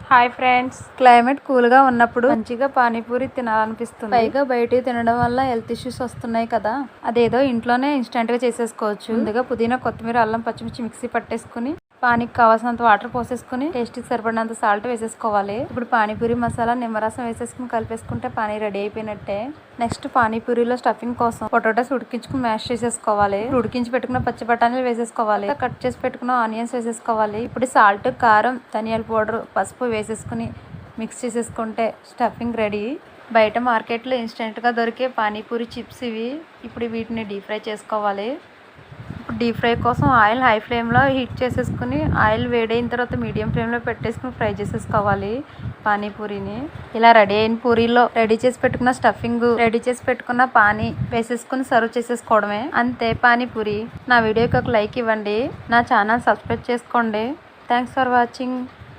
Hi friends, climate cool గా ఉన్నప్పుడు మంచిగా పానీపూరి తినాలనిపిస్తుంది. పైగా బయట తినడం వల్ల హెల్త్ ఇష్యూస్ వస్తున్నాయి కదా, అదేదో ఇంట్లోనే ఇన్స్టెంట్ గా చేసేసుకోవచ్చు. ముందుగా పుదీనా, కొత్తిమీర, అల్లం, పచ్చిమిర్చి మిక్సీ పట్టేసుకుని పానీకి కావాల్సినంత వాటర్ పోసేసుకుని టేస్ట్కి సరిపడినంత సాల్ట్ వేసేసుకోవాలి. ఇప్పుడు పానీపూరి మసాలా, నిమ్మరసం వేసేసుకుని కలిపేసుకుంటే పానీ రెడీ అయిపోయినట్టే. నెక్స్ట్ పానీపూరిలో స్టఫింగ్ కోసం పొటాటోస్ ఉడికించుకుని మ్యాష్ చేసేసుకోవాలి. ఉడికించి పెట్టుకున్న పచ్చి బఠానీలు వేసేసుకోవాలి. కట్ చేసి పెట్టుకున్న ఆనియన్స్ వేసేసుకోవాలి. ఇప్పుడు సాల్ట్, కారం, ధనియాల పౌడర్, పసుపు వేసేసుకుని మిక్స్ చేసేసుకుంటే స్టఫింగ్ రెడీ. బయట మార్కెట్లో ఇన్స్టెంట్గా దొరికే పానీపూరి చిప్స్ ఇవి. ఇప్పుడు వీటిని డీప్ ఫ్రై చేసుకోవాలి. డీప్ ఫ్రై కోసం ఆయిల్ హై ఫ్లేమ్లో హీట్ చేసేసుకుని ఆయిల్ వేడైన తర్వాత మీడియం ఫ్లేమ్లో పెట్టేసుకుని ఫ్రై చేసేసుకోవాలి పానీపూరిని. ఇలా రెడీ అయిన పూరీలో రెడీ చేసి పెట్టుకున్న స్టఫింగ్, రెడీ చేసి పెట్టుకున్న పానీ వేసేసుకుని సర్వ్ చేసేసుకోవడమే. అంతే పానీపూరి. నా వీడియోకి ఒక లైక్ ఇవ్వండి. నా ఛానల్ సబ్స్క్రైబ్ చేసుకోండి. Thanks for watching.